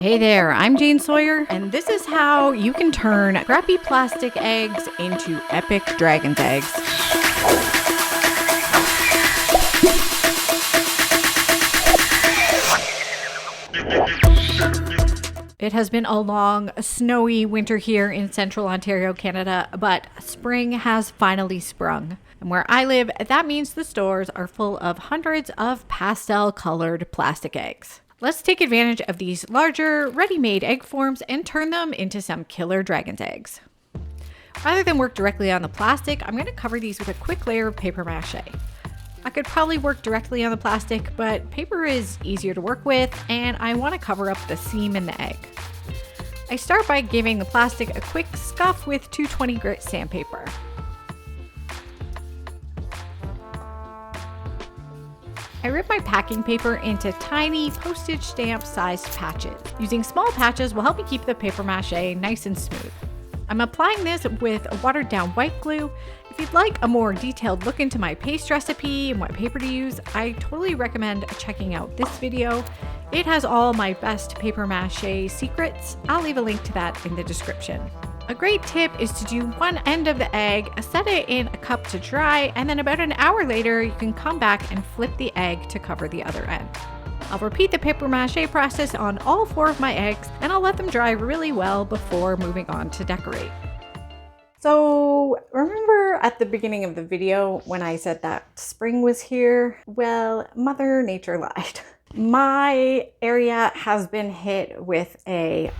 Hey there, I'm Jane Sawyer, and this is how you can turn crappy plastic eggs into epic dragon's eggs. It has been a long, snowy winter here in central Ontario, Canada, but spring has finally sprung. And where I live, that means the stores are full of hundreds of pastel-colored plastic eggs. Let's take advantage of these larger, ready-made egg forms and turn them into some killer dragon's eggs. Rather than work directly on the plastic, I'm going to cover these with a quick layer of paper mache. I could probably work directly on the plastic, but paper is easier to work with, and I want to cover up the seam in the egg. I start by giving the plastic a quick scuff with 220 grit sandpaper. I rip my packing paper into tiny postage stamp sized patches. Using small patches will help me keep the paper mache nice and smooth. I'm applying this with a watered down white glue. If you'd like a more detailed look into my paste recipe and what paper to use, I totally recommend checking out this video. It has all my best paper mache secrets. I'll leave a link to that in the description. A great tip is to do one end of the egg, set it in a cup to dry, and then about an hour later, you can come back and flip the egg to cover the other end. I'll repeat the paper mache process on all 4 of my eggs, and I'll let them dry really well before moving on to decorate. So remember at the beginning of the video when I said that spring was here? Well, Mother Nature lied. My area has been hit with a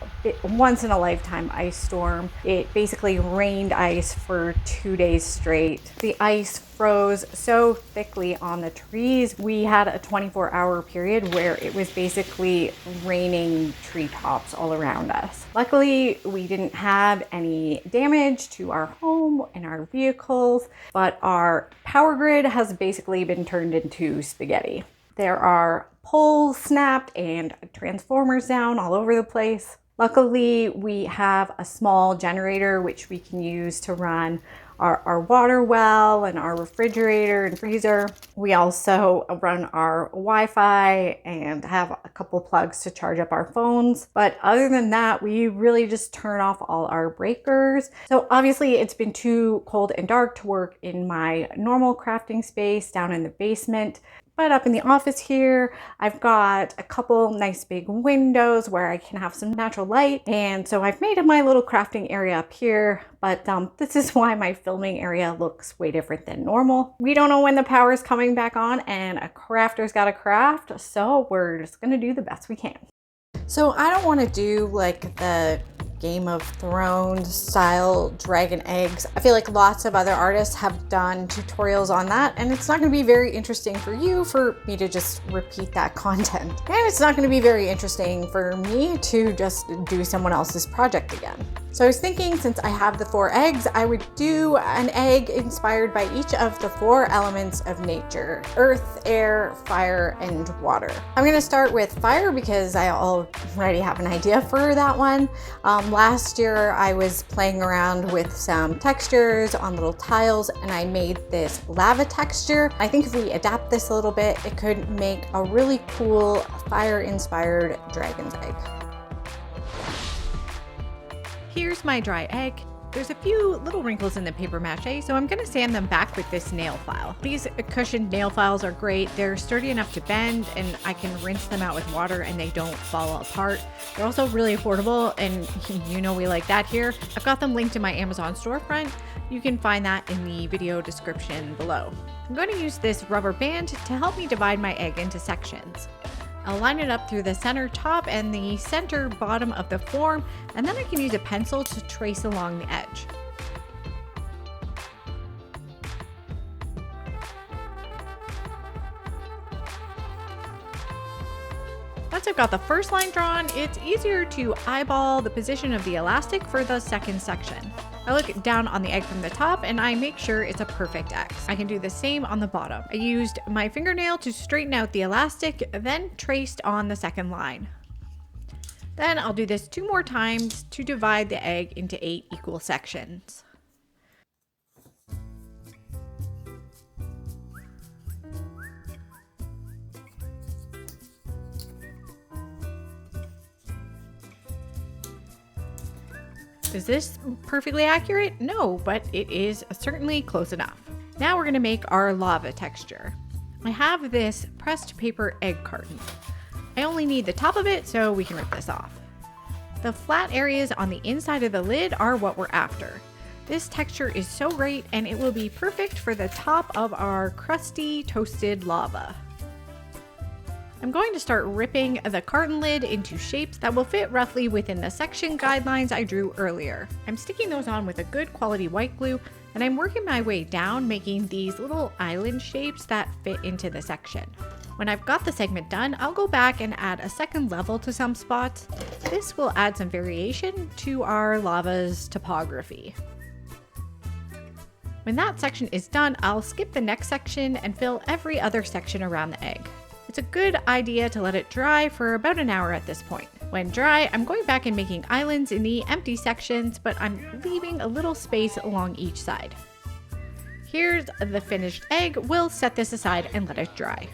once in a lifetime ice storm. It basically rained ice for 2 days straight. The ice froze so thickly on the trees. We had a 24-hour period where it was basically raining treetops all around us. Luckily, we didn't have any damage to our home and our vehicles, but our power grid has basically been turned into spaghetti. There are poles snapped and transformers down all over the place. Luckily, we have a small generator which we can use to run our water well and our refrigerator and freezer. We also run our Wi-Fi and have a couple plugs to charge up our phones. But other than that, we really just turn off all our breakers. So obviously it's been too cold and dark to work in my normal crafting space down in the basement. But up in the office here, I've got a couple nice big windows where I can have some natural light. And so I've made my little crafting area up here, but this is why my filming area looks way different than normal. We don't know when the power is coming back on, and a crafter's got to craft, so we're just gonna do the best we can. So I don't want to do like the Game of Thrones style dragon eggs. I feel like lots of other artists have done tutorials on that, and it's not going to be very interesting for you for me to just repeat that content. And it's not going to be very interesting for me to just do someone else's project again. So I was thinking, since I have the 4 eggs, I would do an egg inspired by each of the 4 elements of nature: earth, air, fire, and water. I'm going to start with fire because I already have an idea for that one. Last year I was playing around with some textures on little tiles, and I made this lava texture. I think if we adapt this a little bit, it could make a really cool fire-inspired dragon's egg. Here's my dry egg. There's a few little wrinkles in the paper mache, so I'm going to sand them back with this nail file. These cushioned nail files are great. They're sturdy enough to bend, and I can rinse them out with water and they don't fall apart. They're also really affordable, and you know we like that here. I've got them linked to my Amazon storefront. You can find that in the video description below. I'm going to use this rubber band to help me divide my egg into sections. I'll line it up through the center top and the center bottom of the form, and then I can use a pencil to trace along the edge. Once I've got the first line drawn, it's easier to eyeball the position of the elastic for the second section. I look down on the egg from the top and I make sure it's a perfect X. I can do the same on the bottom. I used my fingernail to straighten out the elastic, then traced on the second line. Then I'll do this 2 more times to divide the egg into 8 equal sections. Is this perfectly accurate? No, but it is certainly close enough. Now we're going to make our lava texture. I have this pressed paper egg carton. I only need the top of it, so we can rip this off. The flat areas on the inside of the lid are what we're after. This texture is so great, and it will be perfect for the top of our crusty toasted lava. I'm going to start ripping the carton lid into shapes that will fit roughly within the section guidelines I drew earlier. I'm sticking those on with a good quality white glue, and I'm working my way down, making these little island shapes that fit into the section. When I've got the segment done, I'll go back and add a second level to some spots. This will add some variation to our lava's topography. When that section is done, I'll skip the next section and fill every other section around the egg. It's a good idea to let it dry for about an hour at this point. When dry, I'm going back and making islands in the empty sections, but I'm leaving a little space along each side. Here's the finished egg. We'll set this aside and let it dry.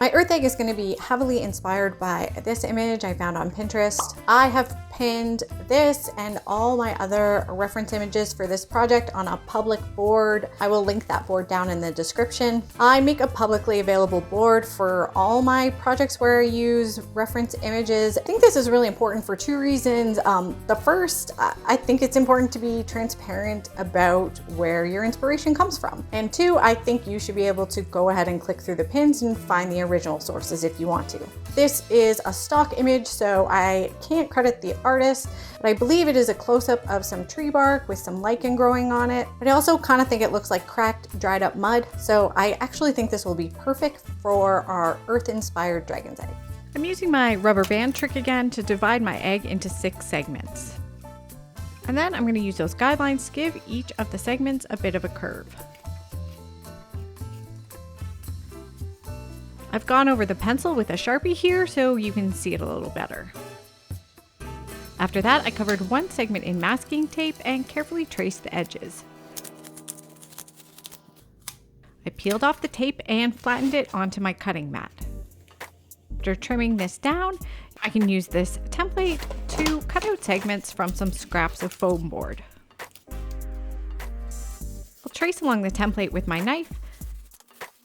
My earth egg is going to be heavily inspired by this image I found on Pinterest. I have pinned this and all my other reference images for this project on a public board. I will link that board down in the description. I make a publicly available board for all my projects where I use reference images. I think this is really important for two reasons. The first, I think it's important to be transparent about where your inspiration comes from. And two, I think you should be able to go ahead and click through the pins and find the original sources if you want to. This is a stock image, so I can't credit the artist, but I believe it is a close-up of some tree bark with some lichen growing on it. But I also kind of think it looks like cracked, dried up mud, so I actually think this will be perfect for our earth-inspired dragon's egg. I'm using my rubber band trick again to divide my egg into 6 segments. And then I'm going to use those guidelines to give each of the segments a bit of a curve. I've gone over the pencil with a Sharpie here so you can see it a little better. After that, I covered one segment in masking tape and carefully traced the edges. I peeled off the tape and flattened it onto my cutting mat. After trimming this down, I can use this template to cut out segments from some scraps of foam board. I'll trace along the template with my knife,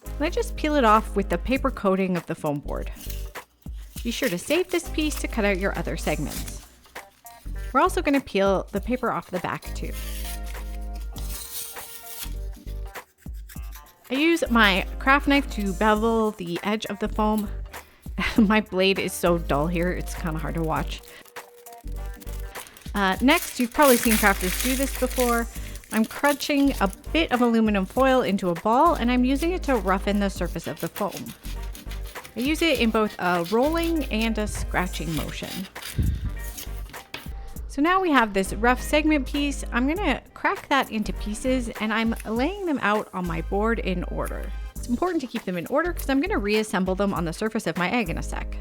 and I just peel it off with the paper coating of the foam board. Be sure to save this piece to cut out your other segments. We're also going to peel the paper off the back too. I use my craft knife to bevel the edge of the foam. My blade is so dull here, it's kind of hard to watch. Next, you've probably seen crafters do this before. I'm crunching a bit of aluminum foil into a ball, and I'm using it to roughen the surface of the foam. I use it in both a rolling and a scratching motion. So now we have this rough segment piece. I'm gonna crack that into pieces, and I'm laying them out on my board in order. It's important to keep them in order because I'm gonna reassemble them on the surface of my egg in a sec.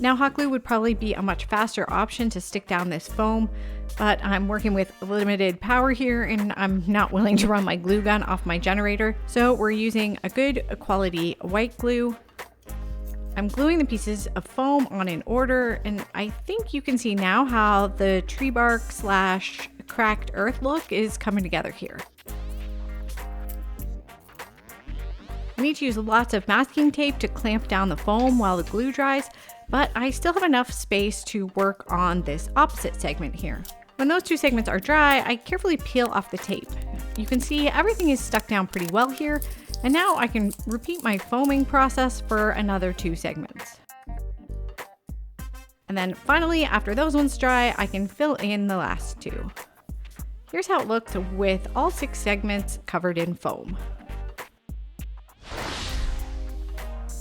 Now hot glue would probably be a much faster option to stick down this foam, but I'm working with limited power here and I'm not willing to run my glue gun off my generator. So we're using a good quality white glue. I'm gluing the pieces of foam on in order, and I think you can see now how the tree bark / cracked earth look is coming together here. I need to use lots of masking tape to clamp down the foam while the glue dries, but I still have enough space to work on this opposite segment here. When those two segments are dry, I carefully peel off the tape. You can see everything is stuck down pretty well here, and now I can repeat my foaming process for another 2 segments. And then finally, after those ones dry, I can fill in the last 2. Here's how it looks with all 6 segments covered in foam.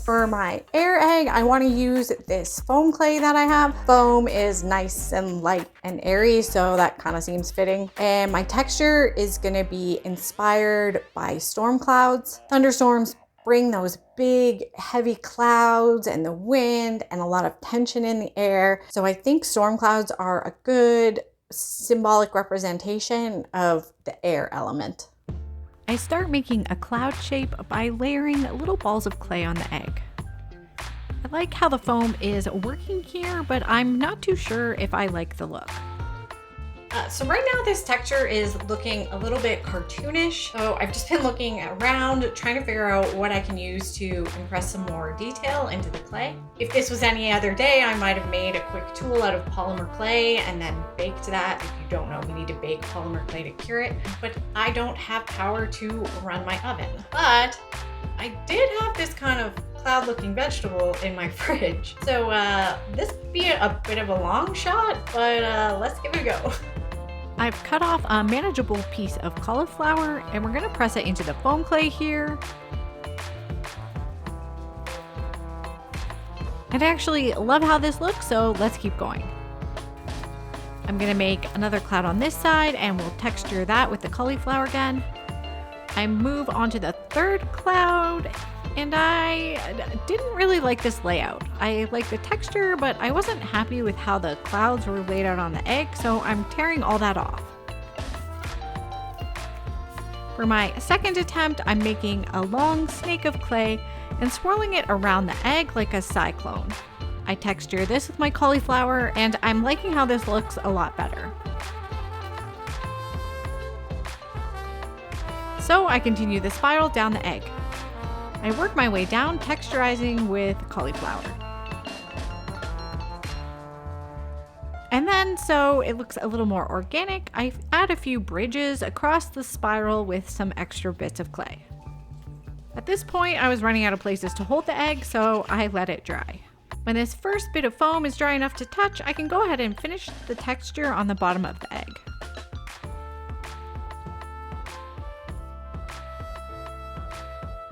For my air egg, I want to use this foam clay that I have. Foam is nice and light and airy, so that kind of seems fitting. And my texture is going to be inspired by storm clouds. Thunderstorms bring those big, heavy clouds and the wind and a lot of tension in the air. So I think storm clouds are a good symbolic representation of the air element. I start making a cloud shape by layering little balls of clay on the egg. I like how the foam is working here, but I'm not too sure if I like the look. So right now this texture is looking a little bit cartoonish. So I've just been looking around, trying to figure out what I can use to impress some more detail into the clay. If this was any other day, I might have made a quick tool out of polymer clay and then baked that. If you don't know, we need to bake polymer clay to cure it, but I don't have power to run my oven. But I did have this kind of cloud looking vegetable in my fridge. So this would be a bit of a long shot, but let's give it a go. I've cut off a manageable piece of cauliflower and we're gonna press it into the foam clay here. And I actually love how this looks, so let's keep going. I'm gonna make another cloud on this side and we'll texture that with the cauliflower again. I move on to the third cloud and I didn't really like this layout. I like the texture, but I wasn't happy with how the clouds were laid out on the egg, so I'm tearing all that off. For my second attempt, I'm making a long snake of clay and swirling it around the egg like a cyclone. I texture this with my cauliflower and I'm liking how this looks a lot better. So I continue the spiral down the egg. I work my way down, texturizing with cauliflower. And then, so it looks a little more organic, I add a few bridges across the spiral with some extra bits of clay. At this point, I was running out of places to hold the egg, so I let it dry. When this first bit of foam is dry enough to touch, I can go ahead and finish the texture on the bottom of the egg.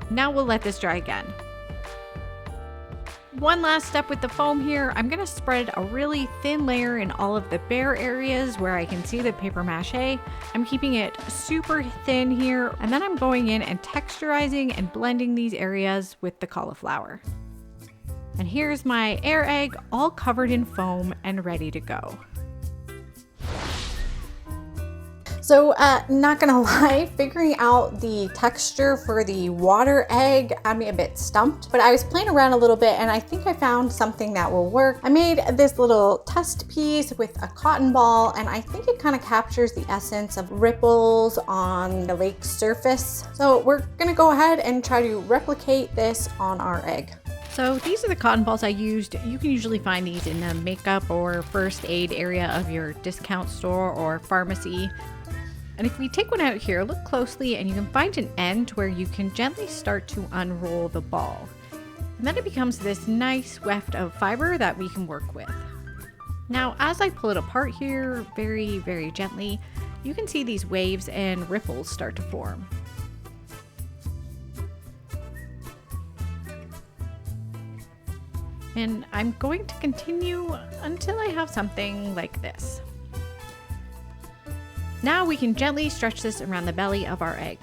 Now we'll let this dry again. One last step with the foam here, I'm gonna spread a really thin layer in all of the bare areas where I can see the paper mache. I'm keeping it super thin here, and then I'm going in and texturizing and blending these areas with the cauliflower. And here's my air egg all covered in foam and ready to go. So not gonna lie, figuring out the texture for the water egg had me a bit stumped, but I was playing around a little bit and I think I found something that will work. I made this little test piece with a cotton ball and I think it kind of captures the essence of ripples on the lake's surface. So we're gonna go ahead and try to replicate this on our egg. So these are the cotton balls I used. You can usually find these in the makeup or first aid area of your discount store or pharmacy. And if we take one out here, look closely and you can find an end where you can gently start to unroll the ball. And then it becomes this nice weft of fiber that we can work with. Now, as I pull it apart here, very, very gently, you can see these waves and ripples start to form. And I'm going to continue until I have something like this. Now we can gently stretch this around the belly of our egg.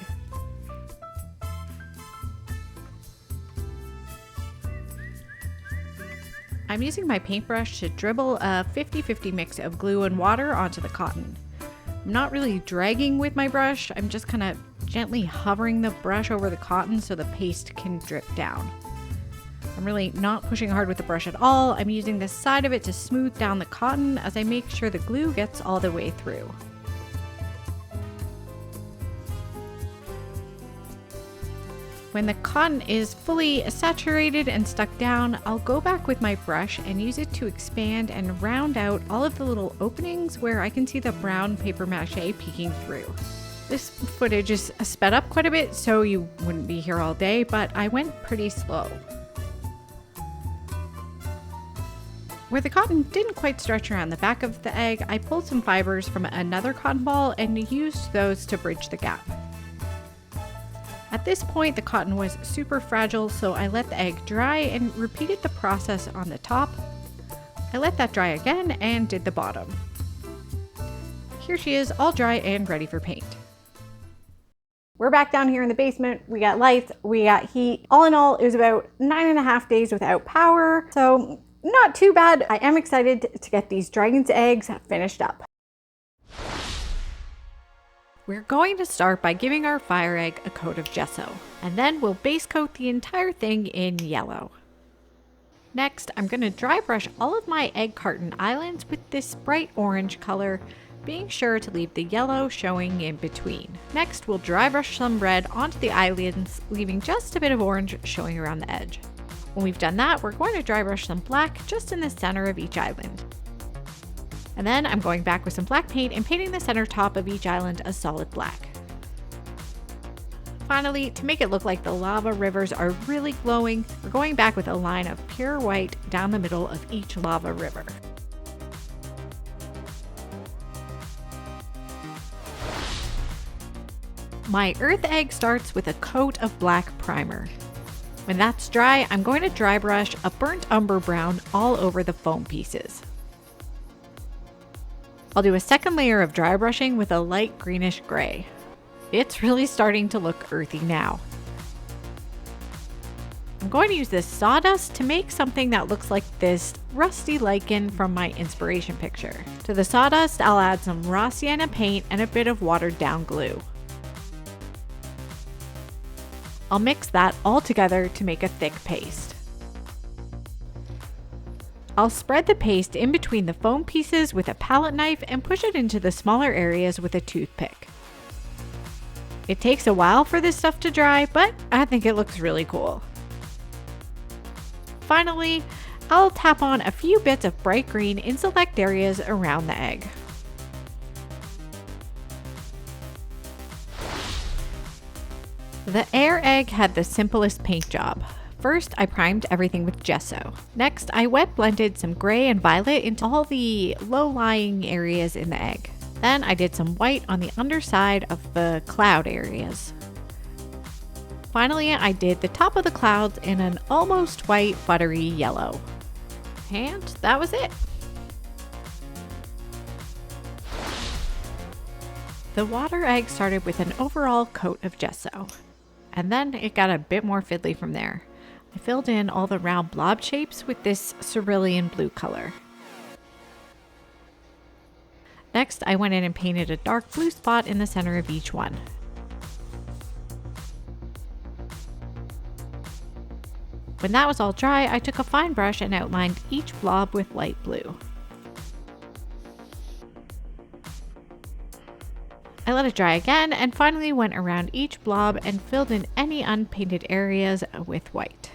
I'm using my paintbrush to dribble a 50-50 mix of glue and water onto the cotton. I'm not really dragging with my brush, I'm just kind of gently hovering the brush over the cotton so the paste can drip down. I'm really not pushing hard with the brush at all. I'm using the side of it to smooth down the cotton as I make sure the glue gets all the way through. When the cotton is fully saturated and stuck down, I'll go back with my brush and use it to expand and round out all of the little openings where I can see the brown paper mache peeking through. This footage is sped up quite a bit, so you wouldn't be here all day, but I went pretty slow. Where the cotton didn't quite stretch around the back of the egg, I pulled some fibers from another cotton ball and used those to bridge the gap. At this point, the cotton was super fragile, so I let the egg dry and repeated the process on the top. I let that dry again and did the bottom. Here she is, all dry and ready for paint. We're back down here in the basement. We got lights, we got heat. All in all, it was about 9.5 days without power, so not too bad. I am excited to get these dragon's eggs finished up. We're going to start by giving our fire egg a coat of gesso, and then we'll base coat the entire thing in yellow. Next, I'm going to dry brush all of my egg carton islands with this bright orange color, being sure to leave the yellow showing in between. Next, we'll dry brush some red onto the islands, leaving just a bit of orange showing around the edge. When we've done that, we're going to dry brush some black just in the center of each island. And then I'm going back with some black paint and painting the center top of each island a solid black. Finally, to make it look like the lava rivers are really glowing, we're going back with a line of pure white down the middle of each lava river. My earth egg starts with a coat of black primer. When that's dry, I'm going to dry brush a burnt umber brown all over the foam pieces. I'll do a second layer of dry brushing with a light greenish gray. It's really starting to look earthy now. I'm going to use this sawdust to make something that looks like this rusty lichen from my inspiration picture. To the sawdust, I'll add some raw sienna paint and a bit of watered down glue. I'll mix that all together to make a thick paste. I'll spread the paste in between the foam pieces with a palette knife and push it into the smaller areas with a toothpick. It takes a while for this stuff to dry, but I think it looks really cool. Finally, I'll tap on a few bits of bright green in select areas around the egg. The air egg had the simplest paint job. First, I primed everything with gesso. Next, I wet blended some gray and violet into all the low-lying areas in the egg. Then I did some white on the underside of the cloud areas. Finally, I did the top of the clouds in an almost white buttery yellow. And that was it. The water egg started with an overall coat of gesso, and then it got a bit more fiddly from there. I filled in all the round blob shapes with this cerulean blue color. Next, I went in and painted a dark blue spot in the center of each one. When that was all dry, I took a fine brush and outlined each blob with light blue. I let it dry again and finally went around each blob and filled in any unpainted areas with white.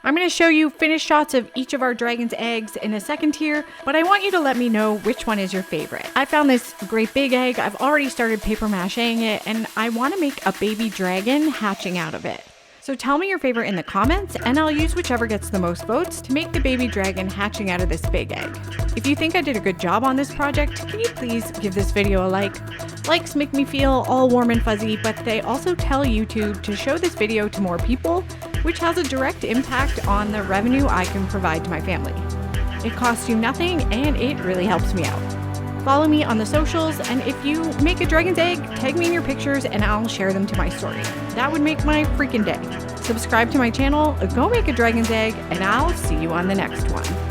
I'm going to show you finished shots of each of our dragon's eggs in a second here, but I want you to let me know which one is your favorite. I found this great big egg. I've already started paper macheing it, and I want to make a baby dragon hatching out of it. So tell me your favorite in the comments, and I'll use whichever gets the most votes to make the baby dragon hatching out of this big egg. If you think I did a good job on this project, can you please give this video a like? Likes make me feel all warm and fuzzy, but they also tell YouTube to show this video to more people, which has a direct impact on the revenue I can provide to my family. It costs you nothing, and it really helps me out. Follow me on the socials, and if you make a dragon's egg, tag me in your pictures and I'll share them to my story. That would make my freaking day. Subscribe to my channel, go make a dragon's egg, and I'll see you on the next one.